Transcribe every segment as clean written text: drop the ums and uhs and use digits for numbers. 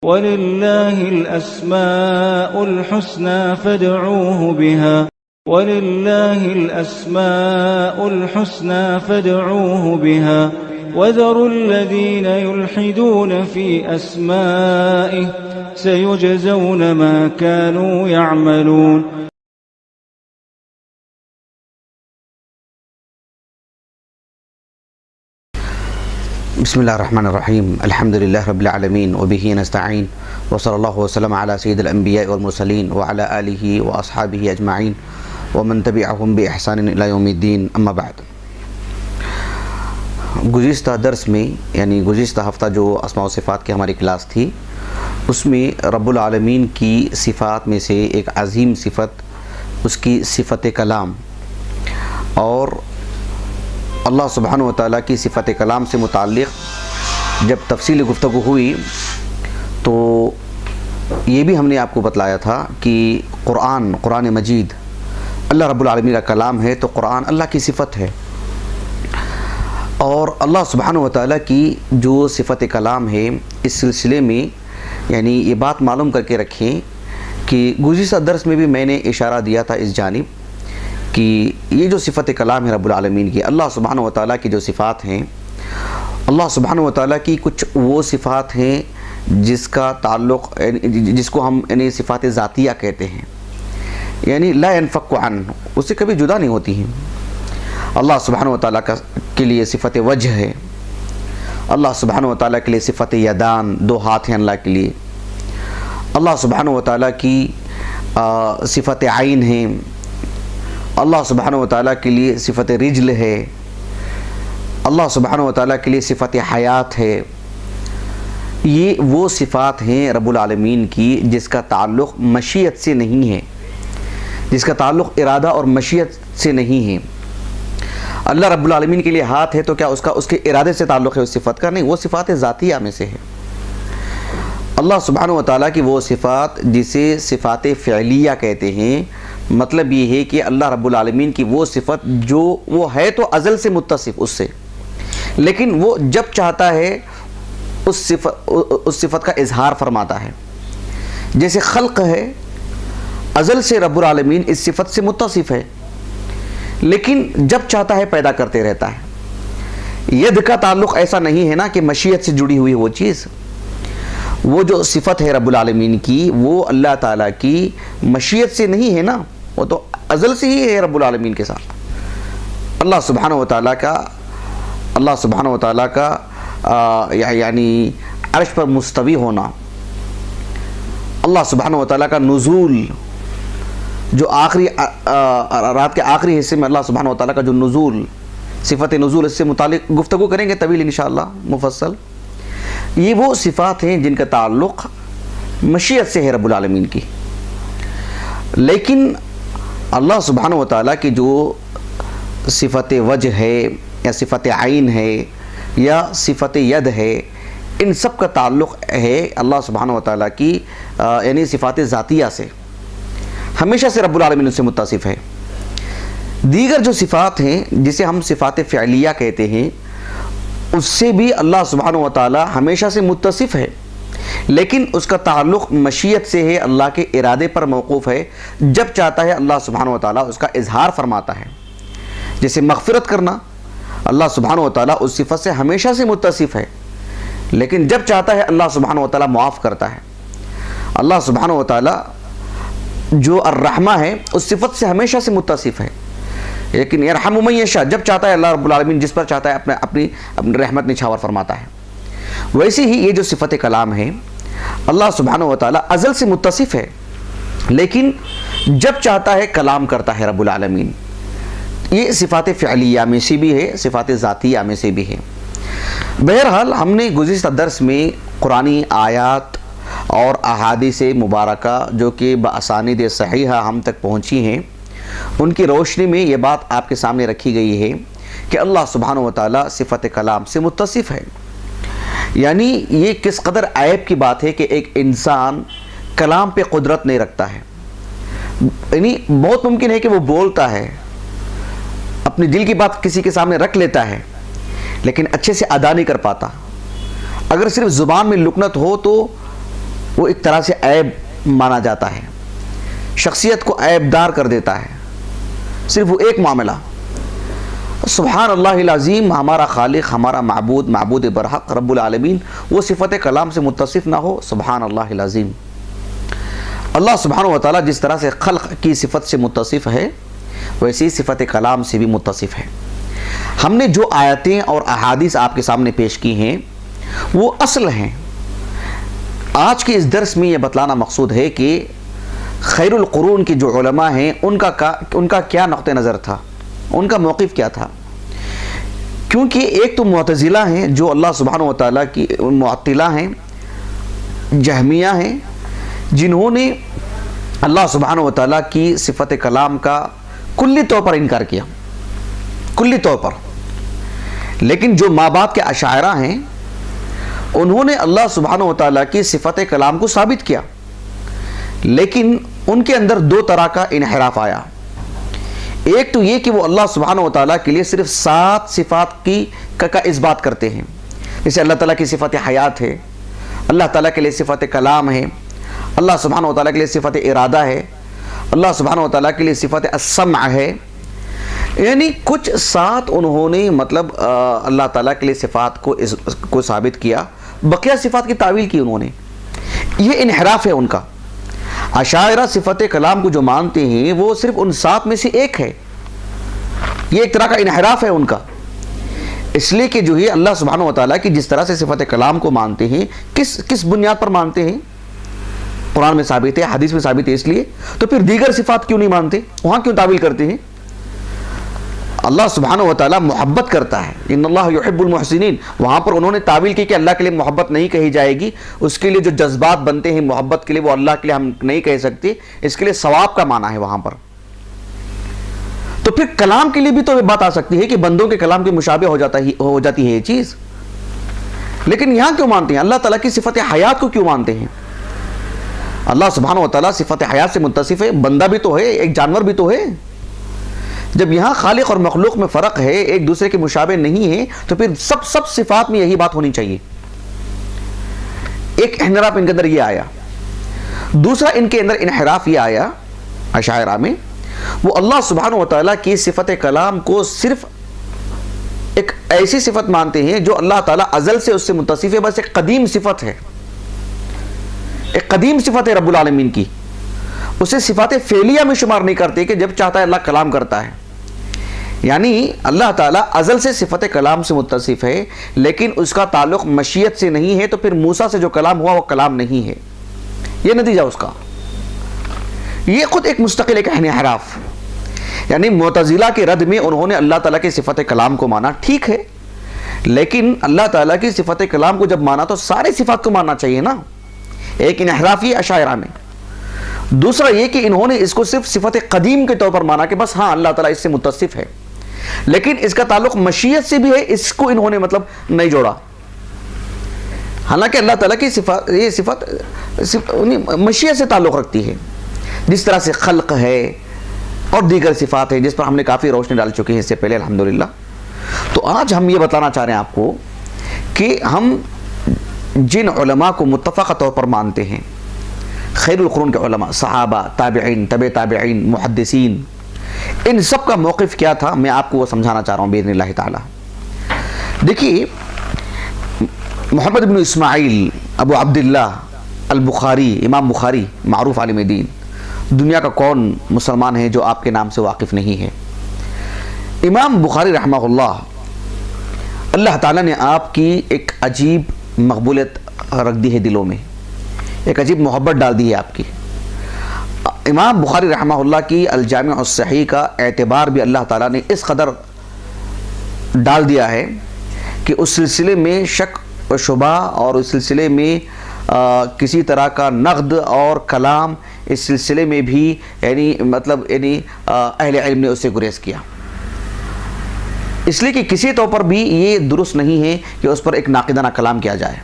وَلِلَّهِ الْأَسْمَاءُ الْحُسْنَى فَادْعُوهُ بِهَا وَلِلَّهِ الْأَسْمَاءُ الْحُسْنَى فَادْعُوهُ بِهَا وَذَرُوا الَّذِينَ يُلْحِدُونَ فِي أَسْمَائِهِ سَيُجْزَوْنَ مَا كَانُوا يَعْمَلُونَ. بسم الله الرحمن الرحيم. الحمد لله رب العالمين وبه نستعين وصلى الله وسلم على سيد الأنبياء والمرسلين وعلى آله وأصحابه أجمعين ومن تبعهم بإحسان إلى يوم الدين. أما بعد، گزشتہ درس میں یعنی گزشتہ ہفتہ جو اسماء و صفات کی ہماری کلاس تھی، اس میں رب العالمین کی صفات میں سے ایک عظیم صفت اس کی صفت کلام، اور اللہ سبحانہ وتعالیٰ کی صفت کلام سے متعلق جب تفصیل گفتگو ہوئی تو یہ بھی ہم نے آپ کو بتلایا تھا کہ قرآن مجید اللہ رب العالمین کا کلام ہے، تو قرآن اللہ کی صفت ہے، اور اللہ سبحانہ وتعالیٰ کی جو صفت کلام ہے اس سلسلے میں یعنی یہ بات معلوم کر کے رکھیں کہ گزشتہ درس میں بھی میں نے اشارہ دیا تھا اس جانب کہ یہ جو صفت کلام ہے رب العالمین کی، اللہ سبحانہ وتعالیٰ کی جو صفات ہیں، اللہ سبحانہ وتعالیٰ کی کچھ وہ صفات ہیں جس کا تعلق جس کو ہم یعنی صفات ذاتیہ کہتے ہیں، یعنی لا ينفك عنہ، اس سے کبھی جدا نہیں ہوتی ہیں. اللہ سبحانہ وتعالیٰ کے لیے صفت وجہ ہے، اللہ سبحانہ وتعالیٰ کے لیے صفت یدان، دو ہاتھ ہیں اللہ کے لیے، اللہ سبحانہ وتعالیٰ کی صفت عین ہے، اللہ سبحانہ وتعالیٰ کے لیے صفت رجل ہے، اللہ سبحانہ وتعالیٰ کے لیے صفت حیات ہے. یہ وہ صفات ہیں رب العالمین کی جس کا تعلق مشیت سے نہیں ہے، جس کا تعلق ارادہ اور مشیت سے نہیں ہے. اللہ رب العالمین کے لیے ہاتھ ہے تو کیا اس کے ارادے سے تعلق ہے اس صفت کا؟ نہیں، وہ صفات ذاتیہ میں سے ہے. اللہ سبحانہ وتعالیٰ کی وہ صفات جسے صفات فعلیہ کہتے ہیں، مطلب یہ ہے کہ اللہ رب العالمین کی وہ صفت جو وہ ہے تو ازل سے متصف اس سے، لیکن وہ جب چاہتا ہے اس صفت کا اظہار فرماتا ہے. جیسے خلق ہے، ازل سے رب العالمین اس صفت سے متصف ہے، لیکن جب چاہتا ہے پیدا کرتے رہتا ہے. ید کا تعلق ایسا نہیں ہے نا کہ مشیت سے جڑی ہوئی وہ چیز، وہ جو صفت ہے رب العالمین کی وہ اللہ تعالیٰ کی مشیت سے نہیں ہے نا، وہ تو ازل سے ہی ہے رب العالمین کے ساتھ. اللہ سبحانہ وتعالیٰ کا یعنی عرش پر مستوی ہونا، اللہ سبحانہ وتعالیٰ کا نزول، جو آخری رات کے آخری حصے میں اللہ سبحانہ وتعالیٰ کا جو نزول، صفت نزول، اس سے متعلق گفتگو کریں گے طویل انشاءاللہ مفصل. یہ وہ صفات ہیں جن کا تعلق مشیت سے ہے رب العالمین کی. لیکن اللہ سبحانہ وتعالیٰ کی جو صفت وجہ ہے یا صفت عین ہے یا صفت ید ہے، ان سب کا تعلق ہے اللہ سبحانہ وتعالیٰ کی یعنی صفات ذاتیہ سے، ہمیشہ سے رب العالمین اس سے متصف ہے. دیگر جو صفات ہیں جسے ہم صفات فعلیہ کہتے ہیں، اس سے بھی اللہ سبحانہ وتعالی ہمیشہ سے متصف ہے، لیکن اس کا تعلق مشیت سے ہے، اللہ کے ارادے پر موقوف ہے. جب چاہتا ہے اللہ سبحانہ وتعالی اس کا اظہار فرماتا ہے. جیسے مغفرت کرنا، اللہ سبحانہ وتعالی اس صفت سے ہمیشہ سے متصف ہے، لیکن جب چاہتا ہے اللہ سبحانہ وتعالی معاف کرتا ہے. اللہ سبحانہ وتعالی جو الرحمہ ہے اس صفت سے ہمیشہ سے متصف ہے، لیکن یرحم من یشاء، جب چاہتا ہے اللہ رب العالمین جس پر چاہتا ہے اپنی رحمت نچھاور فرماتا ہے. ویسے ہی یہ جو صفت کلام ہے، اللہ سبحانہ وتعالی ازل سے متصف ہے، لیکن جب چاہتا ہے کلام کرتا ہے رب العالمین. یہ صفات فعلیہ میں سے بھی ہے، صفات ذاتیہ میں سے بھی ہے. بہرحال ہم نے گزشتہ درس میں قرآنی آیات اور احادیث مبارکہ جو کہ باسانید صحیحہ ہم تک پہنچی ہیں، ان کی روشنی میں یہ بات آپ کے سامنے رکھی گئی ہے کہ اللہ سبحانہ وتعالی صفت کلام سے متصف ہے. یعنی یہ کس قدر عیب کی بات ہے کہ ایک انسان کلام پہ قدرت نہیں رکھتا ہے. یعنی بہت ممکن ہے کہ وہ بولتا ہے، اپنے دل کی بات کسی کے سامنے رکھ لیتا ہے، لیکن اچھے سے ادا نہیں کر پاتا. اگر صرف زبان میں لکنت ہو تو وہ ایک طرح سے عیب مانا جاتا ہے، شخصیت کو عیبدار کر دیتا ہے، صرف وہ ایک معاملہ۔ سبحان اللہ العظیم، ہمارا خالق، ہمارا معبود، معبود برحق رب العالمین، وہ صفت کلام سے متصف نہ ہو، سبحان اللہ العظیم۔ اللہ سبحانہ و تعالیٰ جس طرح سے خلق کی صفت سے متصف ہے، ویسی صفت کلام سے بھی متصف ہے۔ ہم نے جو آیتیں اور احادیث آپ کے سامنے پیش کی ہیں وہ اصل ہیں۔ آج کے اس درس میں یہ بتلانا مقصود ہے کہ خیر القرون کی جو علماء ہیں ان کا کیا نقطہ نظر تھا، ان کا موقف کیا تھا۔ کیونکہ ایک تو معتزلہ ہیں جو اللہ سبحانہ و تعالیٰ کی، معطلہ ہیں، جہمیہ ہیں، جنہوں نے اللہ سبحانہ و تعالیٰ کی صفت کلام کا کلی طور پر انکار کیا، کلی طور پر۔ لیکن جو مابعد کے اشاعرہ ہیں انہوں نے اللہ سبحانہ و تعالیٰ کی صفت کلام کو ثابت کیا، لیکن ان کے اندر دو طرح کا انحراف آیا۔ ایک تو یہ کہ وہ اللہ سبحانہ و تعالیٰ کے لیے صرف 7 صفات کا اس بات کرتے ہیں، جیسے اللہ تعالیٰ کی صفت حیات ہے، اللہ تعالیٰ کے لیے صفت کلام ہے، اللہ سبحانہ و تعالیٰ کے لیے صفت ارادہ ہے، اللہ سبحانہ و تعالیٰ کے لیے صفت السمع ہے۔ یعنی کچھ 7 انہوں نے مطلب اللہ تعالیٰ کے لیے صفات کو ثابت کیا، بقیہ صفات کی تعویل کی انہوں نے۔ یہ انحراف ہے ان کا۔ اشاعرہ صفت کلام کو جو مانتے ہیں وہ صرف ان 7 میں سے ایک ہے، یہ ایک طرح کا انحراف ہے ان کا۔ اس لیے کہ جو ہے اللہ سبحانہ و تعالیٰ کی جس طرح سے صفت کلام کو مانتے ہیں، کس بنیاد پر مانتے ہیں؟ قرآن میں ثابت ہے، حدیث میں ثابت ہے، اس لیے تو پھر دیگر صفات کیوں نہیں مانتے؟ وہاں کیوں تعویل کرتے ہیں؟ اللہ سبحانہ و تعالیٰ محبت کرتا ہے، ان اللہ یحب المحسنین، وہاں پر انہوں نے تعویل کی کہ اللہ کے لیے محبت نہیں کہی جائے گی، اس کے لیے جو جذبات بنتے ہیں محبت کے لیے وہ اللہ کے لیے ہم نہیں کہہ سکتے، اس کے لیے ثواب کا معنی ہے وہاں پر۔ تو پھر کلام کے لیے بھی تو یہ بات آ سکتی ہے کہ بندوں کے کلام کے مشابہ ہو جاتی ہے یہ چیز، لیکن یہاں کیوں مانتے ہیں؟ اللہ تعالیٰ کی صفت حیات کو کیوں مانتے ہیں؟ اللہ سبحانہ و تعالیٰ صفت حیات سے متصف ہے، بندہ بھی تو ہے، ایک جانور بھی تو ہے۔ جب یہاں خالق اور مخلوق میں فرق ہے، ایک دوسرے کے مشابہ نہیں ہے، تو پھر سب صفات میں یہی بات ہونی چاہیے۔ ایک انحراف ان کے اندر یہ آیا۔ دوسرا ان کے اندر انحراف یہ آیا اشاعرہ میں، وہ اللہ سبحانہ و تعالیٰ کی صفت کلام کو صرف ایک ایسی صفت مانتے ہیں جو اللہ تعالیٰ ازل سے اس سے متصف ہے، بس ایک قدیم صفت ہے، ایک قدیم صفت ہے رب العالمین کی، اسے صفات فعلیہ میں شمار نہیں کرتے کہ جب چاہتا ہے اللہ کلام کرتا ہے۔ یعنی اللہ تعالیٰ ازل سے صفت کلام سے متصف ہے، لیکن اس کا تعلق مشیت سے نہیں ہے، تو پھر موسیٰ سے جو کلام ہوا وہ کلام نہیں ہے، یہ نتیجہ اس کا۔ یہ خود ایک مستقل ایک انحراف، یعنی معتزلہ کے رد میں انہوں نے اللہ تعالیٰ کی صفت کلام کو مانا، ٹھیک ہے، لیکن اللہ تعالیٰ کی صفت کلام کو جب مانا تو سارے صفات کو ماننا چاہیے نا۔ ایک انحراف یہ اشاعرہ میں۔ دوسرا یہ کہ انہوں نے اس کو صرف صفت قدیم کے طور پر مانا کہ بس ہاں اللہ تعالیٰ اس سے متصف ہے، لیکن اس کا تعلق مشیت سے بھی ہے، اس کو انہوں نے مطلب نہیں جوڑا۔ حالانکہ اللہ تعالیٰ کی یہ صفت مشیت سے تعلق رکھتی ہے، جس طرح سے خلق ہے اور دیگر صفات ہیں جس پر ہم نے کافی روشنی ڈال چکے ہیں اس سے پہلے الحمدللہ۔ تو آج ہم یہ بتانا چاہ رہے ہیں آپ کو کہ ہم جن علماء کو متفقہ طور پر مانتے ہیں، خیر القرون کے علماء، صحابہ، تابعین، تبع تابعین، محدثین، ان سب کا موقف کیا تھا میں آپ کو وہ سمجھانا چاہ رہا ہوں باذن اللہ تعالی۔ دیکھیے محمد بن اسماعیل ابو عبداللہ البخاری، امام بخاری، معروف عالم دین، دنیا کا کون مسلمان ہے جو آپ کے نام سے واقف نہیں ہے؟ امام بخاری رحمہ اللہ تعالیٰ نے آپ کی ایک عجیب مقبولیت رکھ دی ہے دلوں میں، ایک عجیب محبت ڈال دی ہے آپ کی۔ امام بخاری رحمہ اللہ کی الجامع الصحیح کا اعتبار بھی اللہ تعالیٰ نے اس قدر ڈال دیا ہے کہ اس سلسلے میں شک و شبہ اور اس سلسلے میں کسی طرح کا نقد اور کلام اس سلسلے میں بھی یعنی اہل علم نے اسے گریز کیا، اس لیے کہ کسی طور پر بھی یہ درست نہیں ہے کہ اس پر ایک ناقدانہ کلام کیا جائے۔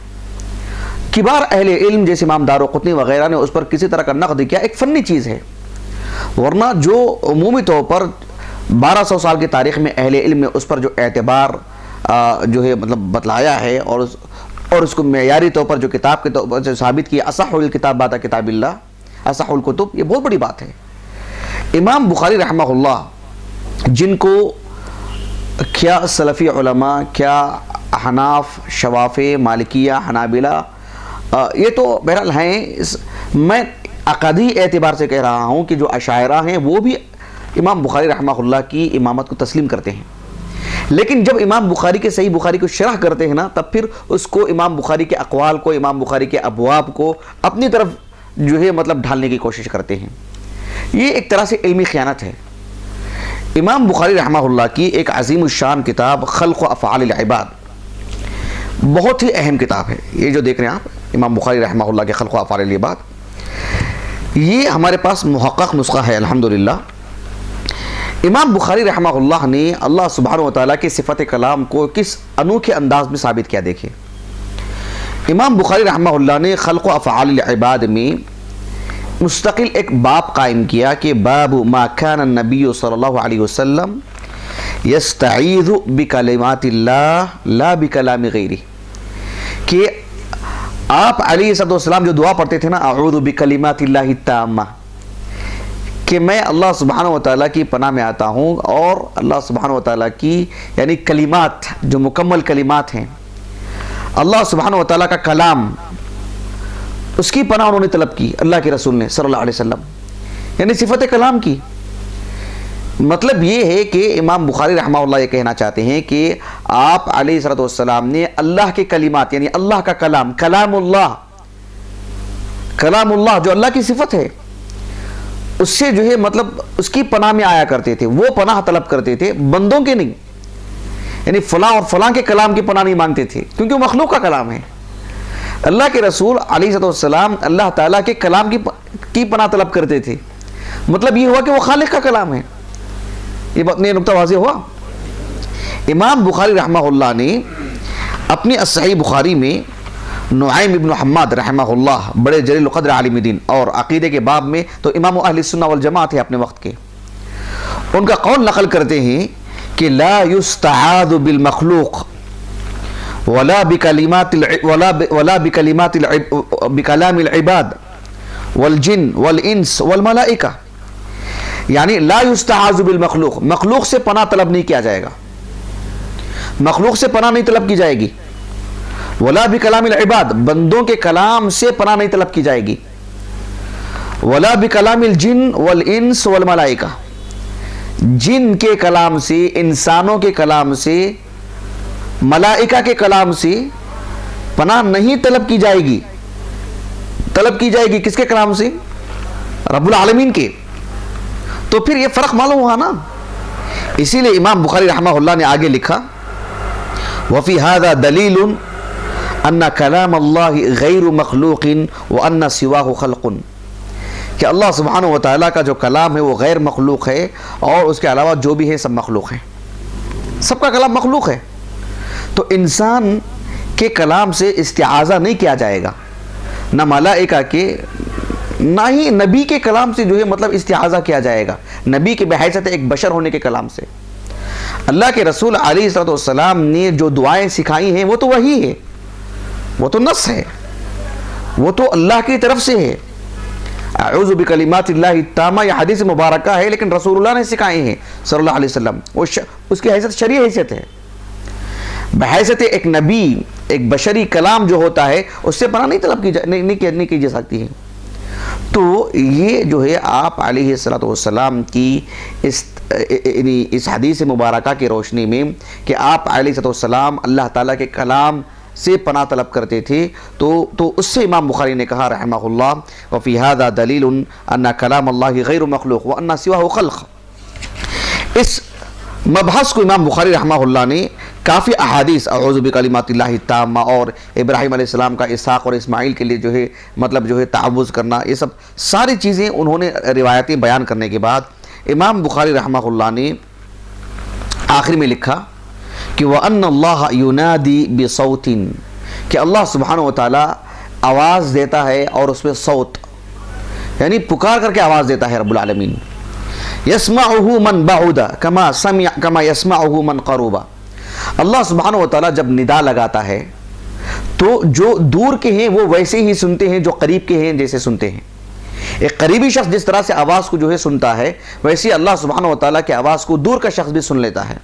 کبار اہل علم جیسے امام دارقطنی وغیرہ نے اس پر کسی طرح کا نقد کیا، ایک فنی چیز ہے، ورنہ جو عمومی طور پر 1200 سال کی تاریخ میں اہل علم نے اس پر جو اعتبار جو ہے مطلب بتلایا ہے اور اور اس کو معیاری طور پر جو کتاب کے طور پر ثابت کیا اصح الکتاب بعد کتاب اللہ، اصح الکتب، یہ بہت بڑی بات ہے۔ امام بخاری رحمہ اللہ جن کو کیا سلفی علماء، کیا حناف، شوافی، مالکیہ، حنابلہ، یہ تو بہرحال ہیں، میں عقدی اعتبار سے کہہ رہا ہوں کہ جو اشاعرہ ہیں وہ بھی امام بخاری رحمہ اللہ کی امامت کو تسلیم کرتے ہیں، لیکن جب امام بخاری کے صحیح بخاری کو شرح کرتے ہیں نا، تب پھر اس کو امام بخاری کے اقوال کو، امام بخاری کے ابواب کو اپنی طرف جو ہے مطلب ڈھالنے کی کوشش کرتے ہیں۔ یہ ایک طرح سے علمی خیانت ہے۔ امام بخاری رحمہ اللہ کی ایک عظیم الشان کتاب خلق و افعال العباد بہت ہی اہم کتاب ہے۔ یہ جو دیکھ رہے ہیں آپ امام بخاری رحمہ اللہ کے خلق و افعال العباد، یہ ہمارے پاس محقق نسخہ ہے الحمدللہ۔ امام بخاری رحمہ اللہ نے اللہ سبحانہ و تعالیٰ کی صفت کلام کو کس انوکھے انداز میں ثابت کیا دیکھیں۔ امام بخاری رحمہ اللہ نے خلق و افعال العباد میں مستقل ایک باب قائم کیا کہ باب ما کان النبی صلی اللہ علیہ وسلم یستعیذ بکلمات اللہ لا بکلام غیرہ، کہ آپ علیہ السلام جو دعا پڑھتے تھے نا، اعوذ بکلمات اللہ التامہ، کہ میں اللہ سبحانہ و تعالیٰ کی پناہ میں آتا ہوں، اور اللہ سبحانہ و تعالیٰ کی یعنی کلمات جو مکمل کلمات ہیں، اللہ سبحانہ و تعالیٰ کا کلام، اس کی پناہ انہوں نے طلب کی اللہ کے رسول نے صلی اللہ علیہ وسلم، یعنی صفت کلام کی۔ مطلب یہ ہے کہ امام بخاری رحمہ اللہ یہ کہنا چاہتے ہیں کہ آپ علیہ السلام نے اللہ کے کلمات یعنی اللہ کا کلام، کلام اللہ جو اللہ کی صفت ہے، اس سے جو ہے مطلب اس کی پناہ میں آیا کرتے تھے، وہ پناہ طلب کرتے تھے، بندوں کے نہیں، یعنی فلاں اور فلاں کے کلام کی پناہ نہیں مانگتے تھے، کیونکہ وہ مخلوق کا کلام ہے۔ اللہ کے رسول علیہ السلام اللہ تعالیٰ کے کلام کی پناہ طلب کرتے تھے، مطلب یہ ہوا کہ وہ خالق کا کلام ہے۔ یہ نقطہ واضح ہوا۔ امام بخاری رحمہ اللہ نے اپنی الصحیح بخاری میں نعیم ابن حماد رحمہ اللہ بڑے جلیل القدر عالم دین اور عقیدے کے باب میں تو امام اہل سنہ والجماعت ہے اپنے وقت کے، ان کا قول نقل کرتے ہیں کہ لا یستعاذ بالمخلوق ولا بکلام العباد والجن والانس والملائکہ، یعنی لا یستعاذ بالمخلوق، مخلوق سے پناہ طلب نہیں کیا جائے گا، مخلوق سے پناہ نہیں طلب کی جائے گی، ولا بکلام العباد، بندوں کے کلام سے پناہ نہیں طلب کی جائے گی، ولا بکلام الجن والانس والملائکہ، جن کے کلام سے، انسانوں کے کلام سے، ملائکہ کے کلام سے پناہ نہیں طلب کی جائے گی۔ طلب کی جائے گی کس کے کلام سے؟ رب العالمین کے۔ تو پھر یہ فرق معلوم ہوا نا، اسی لیے امام بخاری رحمہ اللہ نے آگے لکھا وفی هذا دلیل ان کلام اللہ غیر مخلوق وان سواہ خلق، کہ اللہ سبحانہ و تعالیٰ کا جو کلام ہے وہ غیر مخلوق ہے، اور اس کے علاوہ جو بھی ہے سب مخلوق ہیں، سب کا کلام مخلوق ہے۔ تو انسان کے کلام سے استعاذہ نہیں کیا جائے گا، نہ ملائکہ کے، نہ ہی نبی کے کلام سے جو ہے مطلب استعاذہ کیا جائے گا، نبی کے بحیثیت ایک بشر ہونے کے کلام سے۔ اللہ کے رسول علیہ السلام نے جو دعائیں سکھائی ہیں وہ تو وہی ہے، وہ تو نص ہے، وہ تو اللہ کی طرف سے ہے۔ اعوذ بکلمات اللہ التامہ، یہ حدیث مبارکہ ہے، لیکن رسول اللہ نے سکھائے ہیں صلی اللہ علیہ وسلم، اس کی حیثیت شرعی حیثیت ہے، بحیثیت ایک نبی، ایک بشری کلام جو ہوتا ہے اس سے پناہ نہیں طلب نہیں کی جا سکتی ہے۔ تو یہ جو ہے آپ علیہ السلام کی اس حدیث مبارکہ کی روشنی میں کہ آپ علیہ السلام اللہ تعالیٰ کے کلام سے پناہ طلب کرتے تھے، تو اس سے امام بخاری نے کہا رحمہ اللہ وفی هذا دلیل ان کلام اللہ غیر مخلوق وان سواہ خلق۔ اس مبحث کو امام بخاری رحمہ اللہ نے کافی احادیث اعوذ بکلمات اللہ التامہ اور ابراہیم علیہ السلام کا اسحاق اور اسماعیل کے لیے جو ہے مطلب جو ہے تعوذ کرنا، یہ سب ساری چیزیں انہوں نے روایتیں بیان کرنے کے بعد امام بخاری رحمہ اللہ نے آخر میں لکھا کہ وَأَنَّ اللَّهَ يُنَادِي بِصَوْتٍ، کہ اللہ سبحانہ و تعالیٰ آواز دیتا ہے اور اس میں صوت یعنی پکار کر کے آواز دیتا ہے رب العالمین، يَسْمَعُهُ مَنْ بَعُدَ كَمَا يَسْمَعُهُ مَنْ قَرُوبَ، اللہ سبحانہ و تعالیٰ جب ندا لگاتا ہے تو جو دور کے ہیں وہ ویسے ہی سنتے ہیں جو قریب کے ہیں جیسے سنتے ہیں. ایک قریبی شخص جس طرح سے آواز کو جو ہے سنتا ہے، ویسے اللہ سبحانہ و تعالیٰ کی آواز کو دور کا شخص بھی سن لیتا ہے.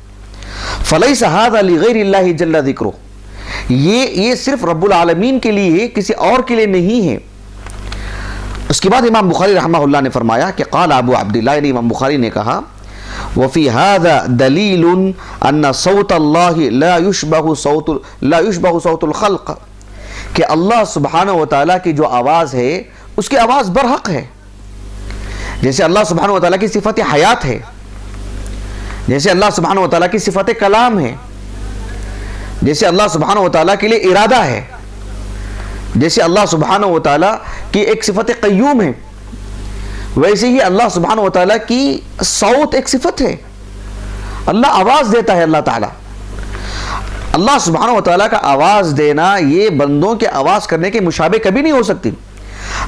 فَلَيْسَ هَذَا لِغَيْرِ اللَّهِ جَلَّ ذِكْرُهُ، یہ صرف رب العالمین کے لیے ہے، کسی اور کے لیے نہیں ہے. اس کے بعد امام بخاری رحمہ اللہ نے فرمایا کہ قال ابو عبداللہ، یعنی امام بخاری نے کہا وفي هذا دلیل ان صوت اللہ لا يشبه صوت الخلق، کہ اللہ سبحانہ و تعالیٰ کی جو آواز ہے اس کی آواز برحق ہے. جیسے اللہ سبحانہ و تعالیٰ کی صفت حیات ہے، جیسے اللہ سبحانہ و تعالیٰ کی صفت کلام ہے، جیسے اللہ سبحانہ و تعالیٰ کے لیے ارادہ ہے، جیسے اللہ سبحانہ و تعالیٰ کی ایک صفت قیوم ہے، ویسے ہی اللہ سبحانہ و تعالیٰ کی صوت ایک صفت ہے. اللہ آواز دیتا ہے. اللہ سبحانہ و تعالیٰ کا آواز دینا یہ بندوں کے آواز کرنے کے مشابہ کبھی نہیں ہو سکتی.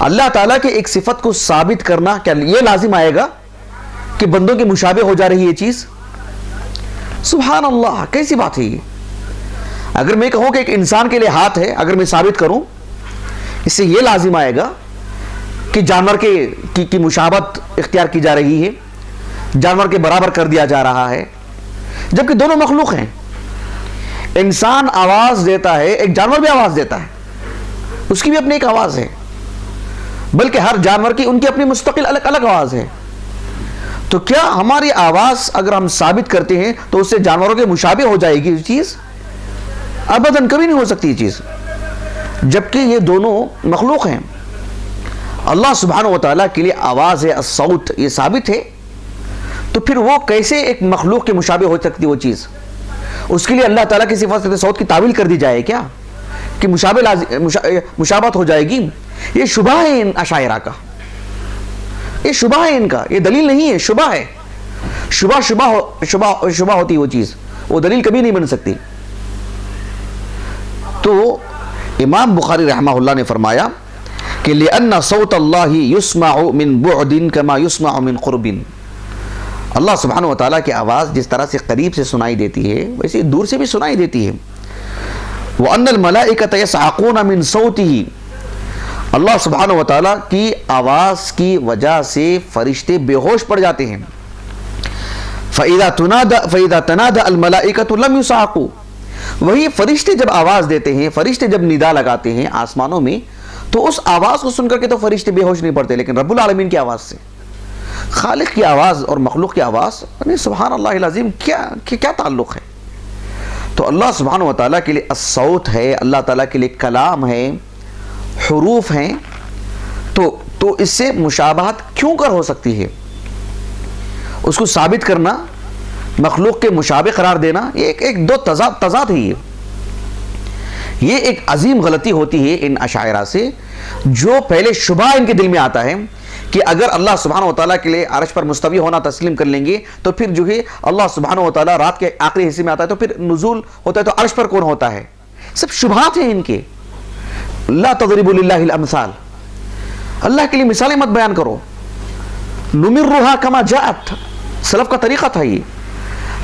اللہ تعالیٰ کے ایک صفت کو ثابت کرنا کیا یہ لازم آئے گا کہ بندوں کے مشابہ ہو جا رہی ہے یہ چیز؟ سبحان اللہ، کیسی بات ہے یہ؟ اگر میں کہوں کہ ایک انسان کے لیے ہاتھ ہے، اگر میں ثابت کروں، اس سے یہ لازم آئے گا کہ جانور کی مشابہت اختیار کی جا رہی ہے، جانور کے برابر کر دیا جا رہا ہے، جبکہ دونوں مخلوق ہیں. انسان آواز دیتا ہے، ایک جانور بھی آواز دیتا ہے، اس کی بھی اپنی ایک آواز ہے، بلکہ ہر جانور کی ان کی اپنی مستقل الگ الگ آواز ہے. تو کیا ہماری آواز اگر ہم ثابت کرتے ہیں تو اس سے جانوروں کے مشابہ ہو جائے گی یہ چیز؟ ابداً کبھی نہیں ہو سکتی یہ چیز، جبکہ یہ دونوں مخلوق ہیں. اللہ سبحانہ و تعالیٰ کے لیے آواز ہے، الصوت، یہ ثابت ہے، تو پھر وہ کیسے ایک مخلوق کے مشابہ ہو سکتی وہ چیز؟ اس کے لیے اللہ تعالیٰ کی صفت صوت کی تعویل کر دی جائے کیا کہ مشابہت ہو جائے گی؟ یہ شبہ ہے ان اشاعرہ کا، یہ شبہ ہے ان کا، یہ دلیل نہیں ہے، شبہ ہے. شبہ ہوتی وہ چیز، وہ دلیل کبھی نہیں بن سکتی. تو امام بخاری رحمہ اللہ نے فرمایا کہ لِأَنَّ صَوْتَ اللَّهِ يُسْمَعُ مِن بُعْدٍ كَمَا يُسْمَعُ مِن قُرْبٍ. اللہ سبحانہ و تعالیٰ کی آواز جس طرح سے قریب سے سنائی دیتی ہے ویسے دور سے بھی سنائی دیتی ہے. وَأَنَّ الْمَلَائِكَةَ يَصْعَقُونَ مِن صَوْتِهِ، اللہ سبحانہ و تعالیٰ کی آواز کی وجہ سے فرشتے بے ہوش پڑ جاتے ہیں. فَإِذَا تَنَادَى الْمَلَائِكَةُ لَمْ يُصْعَقُوا، وہی فرشتے جب آواز دیتے ہیں، فرشتے جب ندا لگاتے ہیں آسمانوں میں، تو اس آواز کو سن کر کے تو فرشتے بے ہوش نہیں پڑتے، لیکن رب العالمین کی آواز سے، خالق کی آواز اور مخلوق کی آواز، سبحان اللہ العظیم، کیا تعلق ہے؟ تو اللہ سبحانہ و تعالیٰ کے لیے الصوت ہے، اللہ تعالیٰ کے لیے کلام ہے، حروف ہیں، تو اس سے مشابہت کیوں کر ہو سکتی ہے؟ اس کو ثابت کرنا، مخلوق کے مشابہ قرار دینا، یہ ایک دو تضاد ہے. یہ ایک عظیم غلطی ہوتی ہے ان اشاعرہ سے، جو پہلے شبہ ان کے دل میں آتا ہے کہ اگر اللہ سبحانہ و تعالیٰ کے لیے عرش پر مستوی ہونا تسلیم کر لیں گے تو پھر جو ہے اللہ سبحانہ و تعالیٰ رات کے آخری حصے میں آتا ہے تو پھر نزول ہوتا ہے تو عرش پر کون ہوتا ہے؟ سب شبہات ہیں ان کے. لا تضربوا للہ الامثال، اللہ کے لیے مثالیں مت بیان کرو. نمرها کما جاءت، سلف کا طریقہ تھا. یہ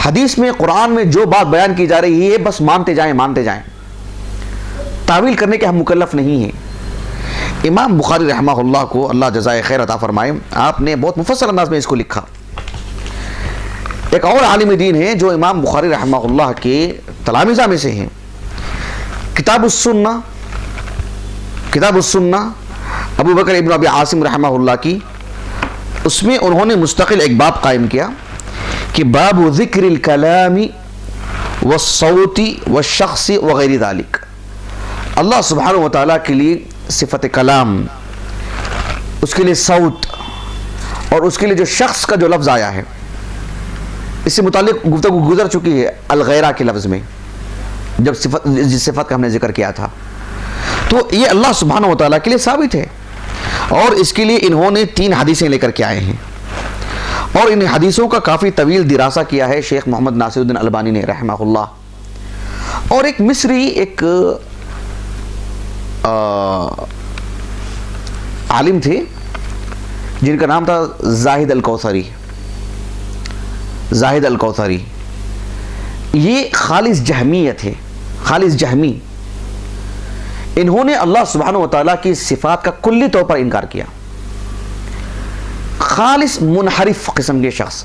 حدیث میں قرآن میں جو بات بیان کی جا رہی ہے بس مانتے جائیں، تعویل کرنے کے ہم مکلف نہیں ہیں. امام بخاری رحمہ اللہ کو اللہ جزائے خیر عطا فرمائے، آپ نے بہت مفصل انداز میں اس کو لکھا. ایک اور عالم دین ہے جو امام بخاری رحمہ اللہ کے تلامذہ میں سے ہیں، کتاب السنہ ابو بکر ابن ابی عاصم رحمہ اللہ کی، اس میں انہوں نے مستقل ایک باب قائم کیا کہ باب ذکر الکلام والصوت والشخص وغیر ذالک. اللہ سبحانہ و تعالیٰ کے لیے صفت کلام، اس کے لیے صوت، اور اس کے لیے جو شخص کا جو لفظ آیا ہے، اس سے متعلق گفتگو گزر چکی ہے الغیرہ کے لفظ میں جب جس صفت کا ہم نے ذکر کیا تھا. تو یہ اللہ سبحانہ و تعالیٰ کے لیے ثابت ہے، اور اس کے لیے انہوں نے 3 حدیثیں لے کر کے آئے ہیں، اور ان حدیثوں کا کافی طویل دراسہ کیا ہے شیخ محمد ناصر الدین البانی نے رحمہ اللہ. اور ایک مصری ایک عالم تھے جن کا نام تھا زاہد الکوثری. یہ خالص جہمیت ہے، خالص جہمی. انہوں نے اللہ سبحانہ و تعالیٰ کی صفات کا کلی طور پر انکار کیا. خالص منحرف قسم کے شخص،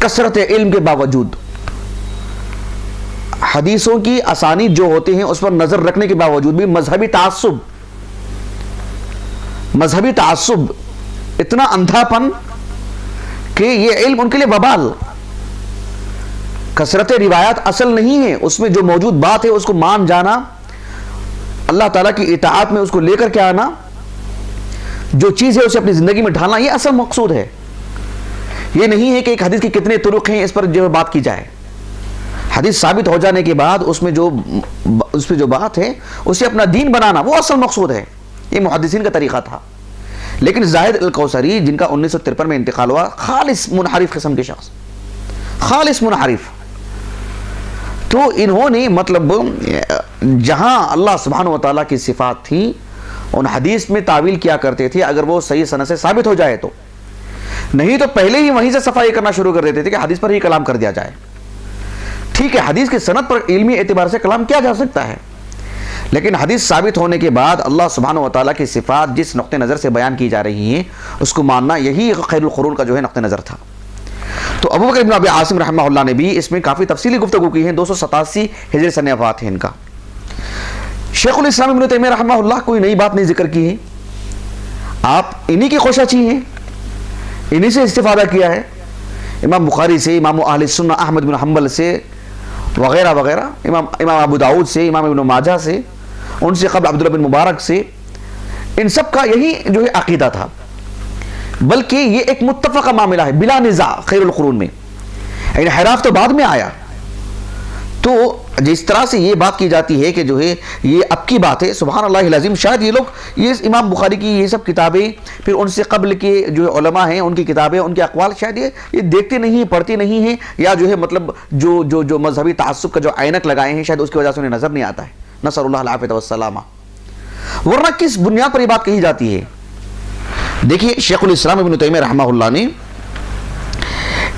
کثرت علم کے باوجود، حدیثوں کی اسانید جو ہوتے ہیں اس پر نظر رکھنے کے باوجود بھی مذہبی تعصب، اتنا اندھا پن کہ یہ علم ان کے لیے وبال. کثرت روایات اصل نہیں ہے، اس میں جو موجود بات ہے اس کو مان جانا، اللہ تعالیٰ کی اطاعت میں اس کو لے کر کے آنا، جو چیز ہے اسے اپنی زندگی میں ڈھالنا، یہ اصل مقصود ہے. یہ نہیں ہے کہ ایک حدیث کی کتنے طرق ہیں اس پر جو بات کی جائے. حدیث ثابت ہو جانے کے بعد اس میں جو بات ہے اسے اپنا دین بنانا، وہ اصل مقصود ہے. یہ محدثین کا طریقہ تھا. لیکن زاہد الکوثری جن کا 1953 میں انتقال ہوا، خالص منحرف قسم کے شخص، خالص منحرف. تو انہوں نے مطلب جہاں اللہ سبحانہ و تعالیٰ کی صفات تھیں ان حدیث میں تعویل کیا کرتے تھے، اگر وہ صحیح سند سے ثابت ہو جائے تو، نہیں تو پہلے ہی وہیں سے صفائی کرنا شروع کر دیتے تھے کہ حدیث پر ہی کلام کر دیا جائے. ٹھیک ہے، حدیث کی سند پر علمی اعتبار سے کلام کیا جا سکتا ہے، لیکن حدیث ثابت ہونے کے بعد اللہ سبحانہ و تعالیٰ کی صفات جس نقطہ نظر سے بیان کی جا رہی ہیں اس کو ماننا، یہی خیر القرون کا جو ہے نقطہ نظر تھا. تو ابو بکر ابن ابی عاصم رحمہ اللہ نے بھی اس میں کافی تفصیلی گفتگو کی ہے. 287 ہجری سن وفات ہے ان کا. شیخ الاسلام ابن تیمیہ رحمہ اللہ کوئی نئی بات نہیں ذکر کی ہے، آپ انہی کی خوشاچی ہیں، انہی سے استفادہ کیا ہے. امام بخاری سے، امام اہل سنہ احمد بن حنبل سے وغیرہ وغیرہ، امام ابو داؤد سے، امام ابن ماجہ سے، ان سے قبل عبداللہ بن مبارک سے، ان سب کا یہی جو ہے عقیدہ تھا. بلکہ یہ ایک متفقہ معاملہ ہے بلا نزاع خیر القرون میں. انحراف تو بعد میں آیا. تو جس طرح سے یہ بات کی جاتی ہے کہ جو ہے یہ اب کی بات ہے، سبحان اللہ العظیم، شاید یہ لوگ یہ امام بخاری کی یہ سب کتابیں، پھر ان سے قبل کے جو علماء ہیں ان کی کتابیں، ان کے اقوال شاید یہ دیکھتے نہیں ہیں، پڑھتے نہیں ہیں، یا جو ہے مطلب جو مذہبی تعصب کا جو عینک لگائے ہیں شاید اس کی وجہ سے انہیں نظر نہیں آتا ہے. نسأل اللہ العافیہ والسلامہ. ورنہ کس بنیاد پر یہ بات کہی جاتی ہے؟ دیکھیے شیخ الاسلام ابن تیمیہ رحمہ اللہ نے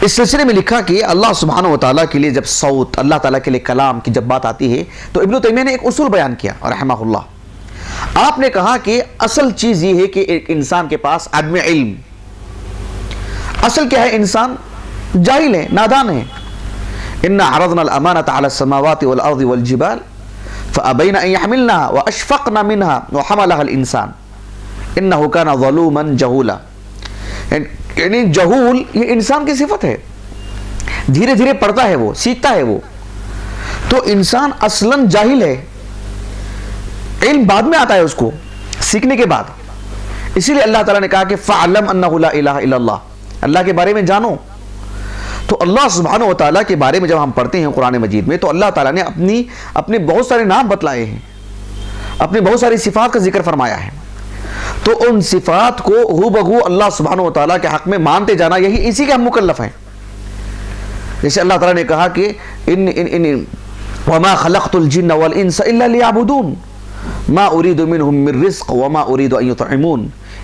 اس سلسلے میں لکھا کہ اللہ سبحانہ و تعالیٰ کے لیے جب صوت، اللہ تعالیٰ کے لیے کلام کی جب بات آتی ہے تو ابن تیمیہ نے ایک اصول بیان کیا رحمہ اللہ. آپ نے کہا کہ اصل چیز یہ ہے کہ ایک انسان کے پاس عدم علم. اصل کیا ہے؟ انسان جاہل ہے، نادان ہے. اِنَّا عَرَضْنَا الْأَمَانَةَ عَلَى السَّمَاوَاتِ وَالْأَرْضِ وَالْجِبَالِ فَأَبَيْنَ أَن يَحْمِلْنَهَا وَأَشْفَقْنَ مِنْهَا وَحَمَلَهَا الْإِنسَانُ إِنَّهُ كَانَ ظَلُومًا جَهُولًا. یعنی جہول یہ انسان کی صفت ہے، دھیرے دھیرے پڑھتا ہے، وہ سیکھتا ہے. وہ تو انسان اصلاً جاہل ہے، علم بعد میں آتا ہے اس کو سیکھنے کے بعد. اسی لیے اللہ تعالیٰ نے کہا کہ فَعْلَمْ أَنَّهُ لَا إِلَهَ إِلَّا اللَّهُ، اللہ کے بارے میں جانو. تو اللہ سبحانہ و تعالیٰ کے بارے میں جب ہم پڑھتے ہیں قرآن مجید میں تو اللہ تعالیٰ نے اپنے بہت سارے نام بتلائے ہیں، اپنے بہت ساری صفات کا ذکر فرمایا ہے. تو ان صفات کو ہو بہو اللہ سبحانہ و تعالیٰ کے حق میں مانتے جانا، یہی اسی کے ہم مکلف ہیں. جیسے اللہ تعالیٰ نے کہا کہ وَمَا خَلَقْتُ الْجِنَّ وَالْإِنسَ إِلَّا لِيَعْبُدُونَ مَا أُرِيدُ مِنْهُمْ مِنْ رِزْقٍ وَمَا أُرِيدُ أَن يُطْعِمُونَ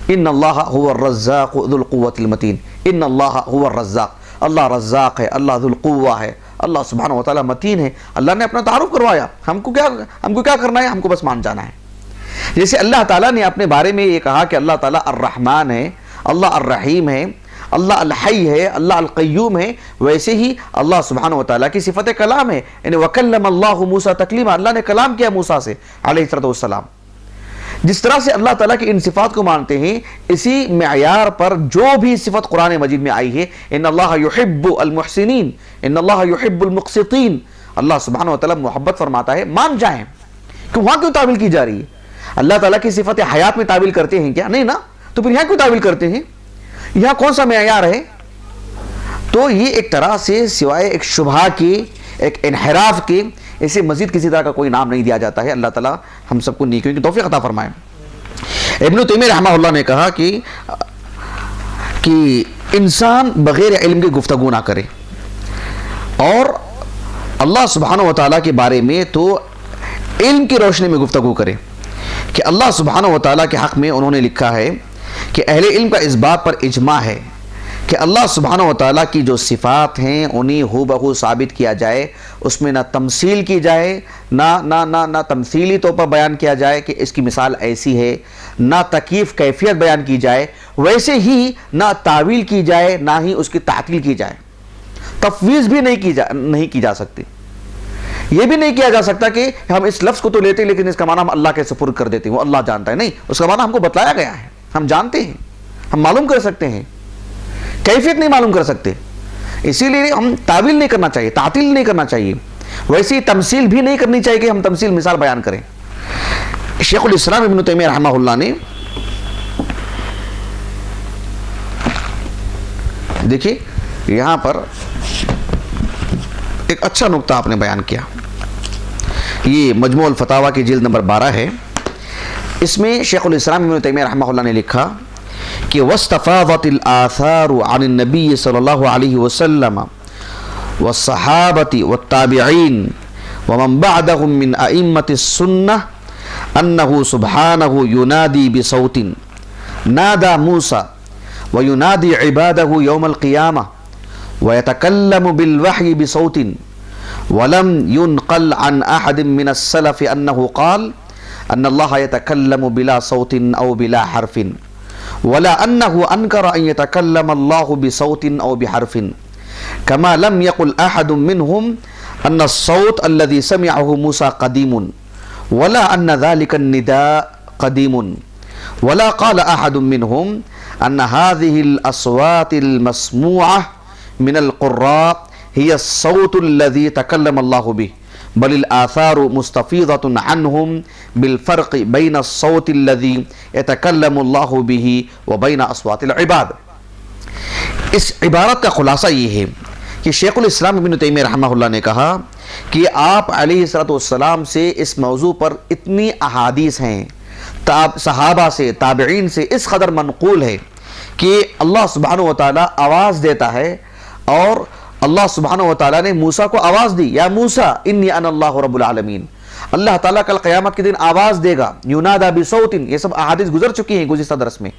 إِنَّ اللَّهَ هُوَ الرَّزَّاقُ ذُو الْقُوَّةِ الْمَتِينُ. إِنَّ اللَّهَ هُوَ الرَّزَّاقُ، اللہ رزاق ہے، اللہ ذو القوہ ہے، اللہ سبحانہ و تعالیٰ متین ہے. اللہ نے اپنا تعارف کروایا. ہم کو کیا کرنا ہے؟ ہم کو بس مان جانا ہے. جیسے اللہ تعالیٰ نے اپنے بارے میں یہ کہا کہ اللہ تعالیٰ الرحمن ہے، اللہ الرحیم ہے، اللہ الحی ہے، اللہ القیوم ہے، ویسے ہی اللہ سبحانہ و تعالیٰ کی صفت کلام ہے. یعنی وَكَلَّمَ اللَّهُ مُوسَىٰ تَكْلِيمًا، اللہ نے کلام کیا موسیٰ سے علیہ السلام. جس طرح سے اللہ تعالیٰ کی ان صفات کو مانتے ہیں، اسی معیار پر جو بھی صفت قرآن مجید میں آئی ہے، ان اللہ یحب المحسنین، ان اللہ یحب المقسطین، اللہ سبحانہ و تعالیٰ محبت فرماتا ہے، مان جائیں. وہاں کیوں تعویل کی جا رہی ہے؟ اللہ تعالیٰ کی صفت حیات میں تعویل کرتے ہیں کیا؟ نہیں نا. تو پھر یہاں کیوں تعویل کرتے ہیں؟ یہاں کون سا معیار ہے؟ تو یہ ایک طرح سے سوائے ایک شبہ کے، ایک انحراف کے، اسے مزید کسی طرح کا کوئی نام نہیں دیا جاتا ہے. اللہ تعالیٰ ہم سب کو نیکیوں کی توفیق عطا فرمائے. ابن تیمیہ رحمہ اللہ نے کہا کہ انسان بغیر علم کے گفتگو نہ کرے، اور اللہ سبحانہ و تعالیٰ کے بارے میں تو علم کی روشنی میں گفتگو کرے. کہ اللہ سبحانہ و تعالیٰ کے حق میں انہوں نے لکھا ہے کہ اہل علم کا اس بات پر اجماع ہے کہ اللہ سبحانہ و تعالیٰ کی جو صفات ہیں انہیں ہو بہو ثابت کیا جائے، اس میں نہ تمثیل کی جائے، نہ تمثیلی طور پر بیان کیا جائے کہ اس کی مثال ایسی ہے، نہ تکیف کیفیت بیان کی جائے، ویسے ہی نہ تعویل کی جائے، نہ ہی اس کی تعطیل کی جائے، تفویض بھی نہیں کی جا سکتی۔ یہ بھی نہیں کیا جا سکتا کہ ہم اس لفظ کو تو لیتے ہیں لیکن اس کا معنی ہم اللہ کے سپرد کر دیتے ہیں، وہ اللہ جانتا ہے۔ نہیں، اس کا معنی ہم کو بتلایا گیا ہے، ہم جانتے ہیں، ہم معلوم کر سکتے ہیں، کیفیت نہیں معلوم کر سکتے، اسی لیے ہم تعویل نہیں کرنا چاہیے، تعطیل نہیں کرنا چاہیے، ویسی تمثیل بھی نہیں کرنی چاہیے کہ ہم تمثیل مثال بیان کریں۔ شیخ الاسلام ابن تیمیہ رحمہ اللہ نے دیکھیے یہاں پر ایک اچھا نقطہ آپ نے بیان کیا، یہ مجموع الفتاوی کی جلد نمبر 12 ہے، اس میں شیخ الاسلام ابن تیمیہ رحمہ اللہ نے لکھا کہ واستفاضت الآثار عن النبی صلی اللہ علیہ وسلم والصحابة والتابعین ومن بعدهم من ائمة السنة انه سبحانه ينادي بصوت نادى موسى وينادي عباده يوم القيامة ويتكلم بالوحي بصوت ولم ينقل عن أحد من السلف أنه قال أن الله يتكلم بلا صوت أو بلا حرف ولا أنه أنكر أن يتكلم الله بصوت أو بحرف كما لم يقل أحد منهم أن الصوت الذي سمعه موسى قديم ولا أن ذلك النداء قديم ولا قال أحد منهم أن هذه الأصوات المسموعة من القراء هي الصوت الذي تكلم الله به بل الآثار مستفيضة عنهم بالفرق بين الصوت الذي يتكلم الله به وبين أصوات العباد۔ اس عبارت کا خلاصہ یہ ہے کہ شیخ الاسلام ابن تیمیہ رحمہ اللہ نے کہا کہ آپ علیہ الصلوۃ والسلام سے اس موضوع پر اتنی احادیث ہیں، صحابہ سے، تابعین سے اس قدر منقول ہے کہ اللہ سبحانہ و تعالیٰ آواز دیتا ہے، اور اللہ سبحانہ و تعالیٰ نے موسیٰ کو آواز دی، یا موسیٰ انی انا اللہ رب العالمین، اللہ تعالیٰ کل قیامت کے دن آواز دے گا، یونادا بصوت، یہ سب احادیث گزر چکی ہیں گزشتہ درس میں،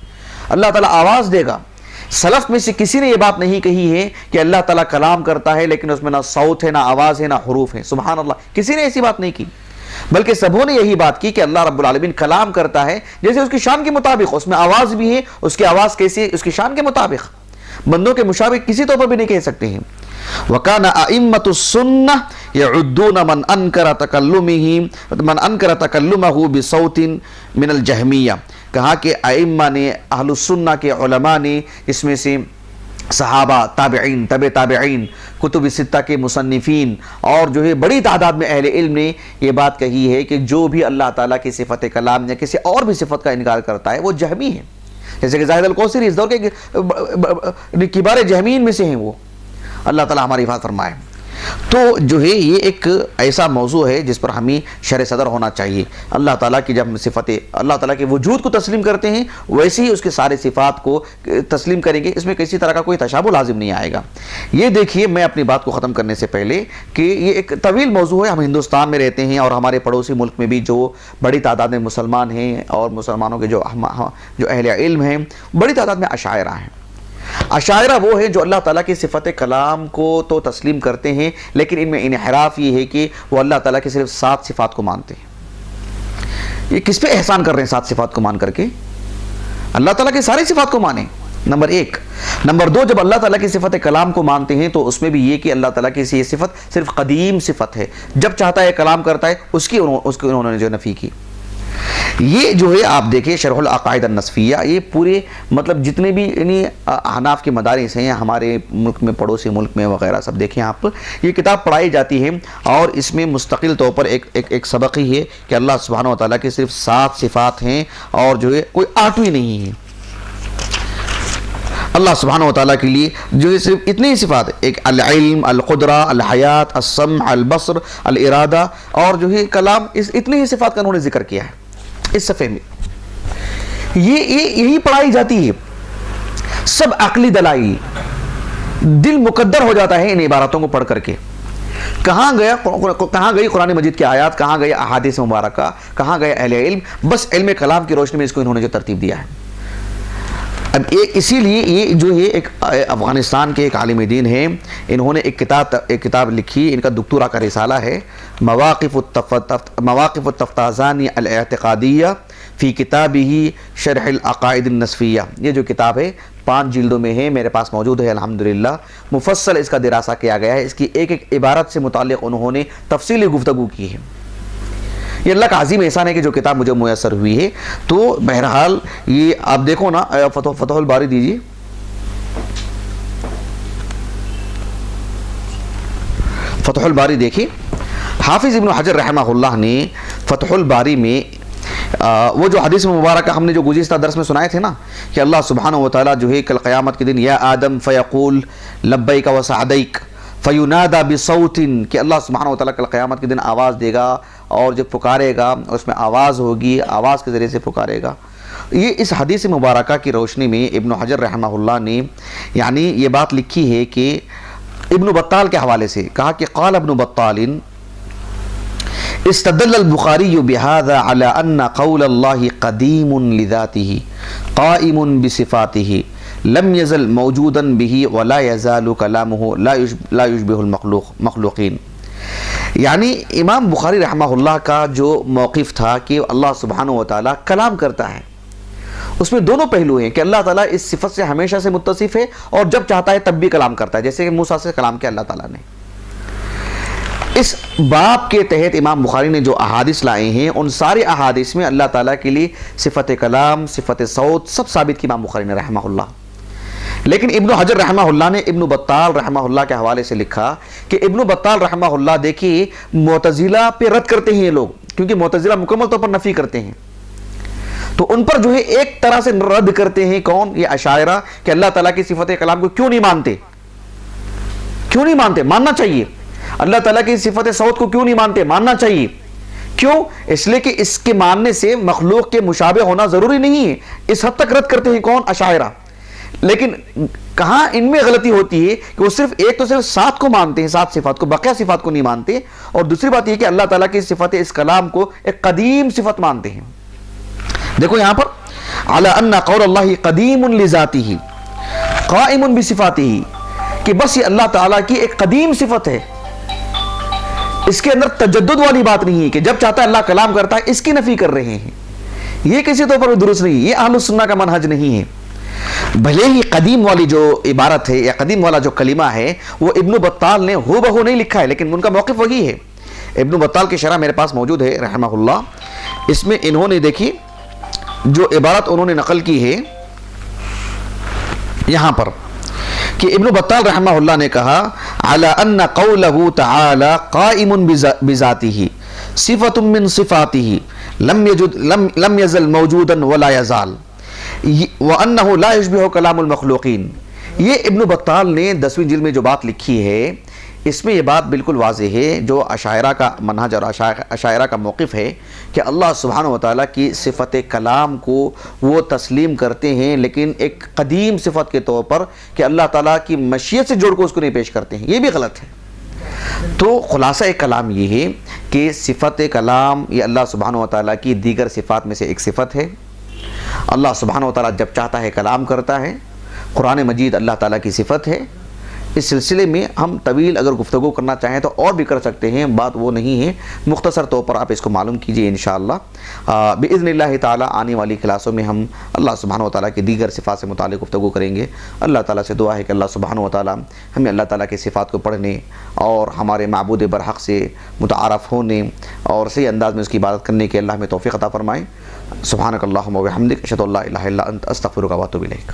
اللہ تعالیٰ آواز دے گا۔ سلف میں سے کسی نے یہ بات نہیں کہی ہے کہ اللہ تعالیٰ کلام کرتا ہے لیکن اس میں نہ صوت ہے، نہ آواز ہے، نہ حروف ہے، سبحان اللہ، کسی نے ایسی بات نہیں کی، بلکہ سبوں نے یہی بات کی کہ اللہ رب العالمین کلام کرتا ہے جیسے اس کی شان کے مطابق، اس میں آواز بھی ہے، اس کی آواز کیسی ہے، اس کی شان کے مطابق، بندوں کے مشابہ کسی طور پر بھی نہیں کہہ سکتے ہیں۔ وَكَانَ أَئِمَّةُ السُّنَّةِ يَعُدُّونَ مَنْ أَنْكَرَ تَكَلُّمَهُ بِصَوْتٍ مِنَ الْجَهْمِيَّةِ، کہا کہ ائمہ نے، اہل السنہ کے علماء نے، اس میں سے صحابہ، تابعین، تبع تابعین، کتب ستہ کے مصنفین اور جو ہے بڑی تعداد میں اہل علم نے یہ بات کہی ہے کہ جو بھی اللہ تعالیٰ کی صفت کلام یا کسی اور بھی صفت کا انکار کرتا ہے وہ جہمی ہے، جیسے کہ زاہد القوثری اس دور کے کبار جہمین میں سے ہیں، وہ اللہ تعالیٰ ہماری حفاظت فرمائے۔ تو جو ہے یہ ایک ایسا موضوع ہے جس پر ہمیں شرح صدر ہونا چاہیے۔ اللہ تعالیٰ کی جب صفت، اللہ تعالیٰ کے وجود کو تسلیم کرتے ہیں ویسے ہی اس کے سارے صفات کو تسلیم کریں گے، اس میں کسی طرح کا کوئی تشابہ لازم نہیں آئے گا۔ یہ دیکھیے، میں اپنی بات کو ختم کرنے سے پہلے کہ یہ ایک طویل موضوع ہے، ہم ہندوستان میں رہتے ہیں اور ہمارے پڑوسی ملک میں بھی جو بڑی تعداد میں مسلمان ہیں اور مسلمانوں کے جو اہل علم ہیں بڑی تعداد میں اشاعرہ ہیں۔ اشاعرہ وہ ہیں جو اللہ تعالیٰ کی صفت کلام کو تو تسلیم کرتے ہیں لیکن ان میں انحراف یہ ہے کہ وہ اللہ تعالیٰ کی صرف 7 صفات کو مانتے ہیں۔ یہ کس پہ احسان کر رہے ہیں 7 صفات کو مان کر کے؟ اللہ تعالیٰ کی ساری صفات کو مانیں، نمبر 1۔ نمبر 2، جب اللہ تعالیٰ کی صفت کلام کو مانتے ہیں تو اس میں بھی یہ کہ اللہ تعالیٰ کی یہ صفت صرف قدیم صفت ہے، جب چاہتا ہے کلام کرتا ہے، اس کی انہوں نے جو نفی کی۔ یہ جو ہے آپ دیکھیں شرح العقائد النصفیہ، یہ پورے مطلب جتنے بھی یعنی احناف کے مدارس ہیں ہمارے ملک میں، پڑوسی ملک میں وغیرہ سب دیکھیں آپ، یہ کتاب پڑھائی جاتی ہے اور اس میں مستقل طور پر ایک سبق ہی ہے کہ اللہ سبحانہ و تعالیٰ کی صرف 7 صفات ہیں اور جو ہے کوئی 8ویں نہیں ہے۔ اللہ سبحانہ و تعالیٰ کے لیے جو ہے صرف اتنی ہی صفات، ایک العلم، القدرہ، الحیات، السمع، البصر، الارادہ اور جو ہے کلام، اس اتنی ہی صفات کا انہوں نے ذکر کیا ہے اس صفحے میں۔ یہی پڑھائی جاتی ہے، سب عقلی دلائل، دل مقدر ہو جاتا ہے ان عبارتوں کو پڑھ کر کے۔ کہاں گئی قرآن مجید کی آیات، کہاں گئی احادیث مبارکہ، کہاں گئے اہل علم؟ بس علم کلام کی روشنی میں اس کو انہوں نے جو ترتیب دیا ہے۔ اب اسی لیے یہ جو یہ ایک افغانستان کے ایک عالم دین ہیں، انہوں نے ایک کتاب لکھی، ان کا دکتورا کا رسالہ ہے مواقف التفتازانی الاعتقادیہ فی کتابہ شرح العقائد النصفیہ. یہ جو کتاب ہے 5 جلدوں میں ہے، میرے پاس موجود ہے الحمدللہ. مفصل اس کا دراسہ کیا گیا ہے، اس کی ایک ایک عبارت سے متعلق انہوں نے تفصیلی گفتگو کی ہے. یہ اللہ کا عظیم احسان ہے کہ جو کتاب مجھے میسر ہوئی ہے. تو بہرحال یہ آپ دیکھو نا، فتح الباری دیجیے. فتح الباری دیکھیں، حافظ ابن حجر رحمہ اللہ نے فتح الباری میں وہ جو حدیث مبارکہ ہم نے جو گزشتہ درس میں سنائے تھے نا کہ اللہ سبحانہ وتعالیٰ جو ہے کل قیامت کے دن یا آدم فیقول لبیک و سعدیک فینادا بصوت، کہ اللہ سبحانہ وتعالیٰ کل قیامت کے دن آواز دے گا اور جب پکارے گا اس میں آواز ہوگی، آواز کے ذریعے سے پکارے گا. یہ اس حدیث مبارکہ کی روشنی میں ابن حجر رحمہ اللہ نے یعنی یہ بات لکھی ہے کہ ابن بطال کے حوالے سے کہا کہ قال ابن بطال استدل البخاری بهذا على ان قول الله قدیم لذاته قائم بصفاته لم يزل موجودا به ولا يزال كلامه لا يشبه المخلوقین. یعنی امام بخاری رحمہ اللہ کا جو موقف تھا کہ اللہ سبحانہ وتعالیٰ کلام کرتا ہے، اس میں دونوں پہلو ہیں کہ اللہ تعالیٰ اس صفت سے ہمیشہ سے متصف ہے اور جب چاہتا ہے تب بھی کلام کرتا ہے، جیسے کہ موسیٰ سے کلام کیا اللہ تعالیٰ نے. اس باب کے تحت امام بخاری نے جو احادیث لائے ہیں ان سارے احادیث میں اللہ تعالیٰ کے لیے صفت کلام، صفت صوت سب ثابت کی امام بخاری نے رحمہ اللہ. لیکن ابن حجر رحمہ اللہ نے ابن بطال رحمہ اللہ کے حوالے سے لکھا کہ ابن بطال رحمہ اللہ دیکھیے معتزلہ پہ رد کرتے ہیں یہ لوگ، کیونکہ معتزلہ مکمل طور پر نفی کرتے ہیں، تو ان پر جو ہے ایک طرح سے رد کرتے ہیں. کون؟ یہ اشاعرہ، کہ اللہ تعالیٰ کی صفت کلام کو کیوں نہیں مانتے، کیوں نہیں مانتے؟ ماننا چاہیے. اللہ تعالیٰ کی صفت صوت کو کیوں نہیں مانتے؟ ماننا چاہیے. کیوں؟ اس لیے کہ اس کے ماننے سے مخلوق کے مشابہ ہونا ضروری نہیں ہے. اس حد تک رد کرتے ہیں کون؟ اشاعرہ. لیکن کہاں ان میں غلطی ہوتی ہے کہ وہ صرف صرف 7 کو مانتے ہیں، 7 صفات کو، بقیہ صفات کو نہیں مانتے. اور دوسری بات یہ کہ اللہ تعالیٰ کی صفت اس کلام کو ایک قدیم صفت مانتے ہیں. دیکھو یہاں پر علی ان قول اللہ قدیم لذاتہ قائم بصفاتہ، کہ بس یہ اللہ تعالیٰ کی ایک قدیم صفت ہے، اس کے اندر تجدد والی بات نہیں ہے کہ جب چاہتا ہے اللہ کلام کرتا ہے، اس کی نفی کر رہے ہیں. یہ کسی طور پر درست نہیں، یہ اہل السنہ کا منہج نہیں ہے. بھلے ہی قدیم والی جو عبارت ہے یا قدیم والا جو کلمہ ہے وہ ابن بطال نے ہو بہو نہیں لکھا ہے، لیکن ان کا موقف وہی ہے. ابن بطال کی شرح میرے پاس موجود ہے رحمہ اللہ. اس میں انہوں نے دیکھی جو عبارت انہوں نے نقل کی ہے یہاں پر کہ ابن بطال رحمہ اللہ نے کہا علی ان قولہ تعالی قائم بذاتہ صفت من صفاتہ لم یزل موجودا ولا یزال وانہ لا یشبہ کلام المخلوقین. یہ ابن بطال نے 10ویں جلد میں جو بات لکھی ہے اس میں یہ بات بالکل واضح ہے جو اشاعرہ کا منہج اور اشاعرہ کا موقف ہے کہ اللہ سبحانہ وتعالیٰ کی صفت کلام کو وہ تسلیم کرتے ہیں، لیکن ایک قدیم صفت کے طور پر کہ اللہ تعالیٰ کی مشیت سے جوڑ کو اس کو نہیں پیش کرتے ہیں. یہ بھی غلط ہے. تو خلاصہ کلام یہ ہے کہ صفت کلام یہ اللہ سبحانہ وتعالیٰ کی دیگر صفات میں سے ایک صفت ہے. اللہ سبحانہ وتعالیٰ جب چاہتا ہے کلام کرتا ہے. قرآن مجید اللہ تعالیٰ کی صفت ہے. اس سلسلے میں ہم طویل اگر گفتگو کرنا چاہیں تو اور بھی کر سکتے ہیں، بات وہ نہیں ہے. مختصر طور پر آپ اس کو معلوم کیجئے انشاءاللہ. بإذن اللہ تعالیٰ آنے والی کلاسوں میں ہم اللہ سبحانہ وتعالیٰ کی دیگر صفات سے متعلق گفتگو کریں گے. اللہ تعالیٰ سے دعا ہے کہ اللہ سبحانہ وتعالیٰ ہمیں اللہ تعالیٰ کی صفات کو پڑھنے اور ہمارے معبود برحق سے متعارف ہونے اور صحیح انداز میں اس کی عبادت کرنے کے اللہ ہمیں توفیق عطا فرمائے. سبحانک اللہم و بحمدک اشہد ان لا الہ الا انت استغفرک و اتوب الیک.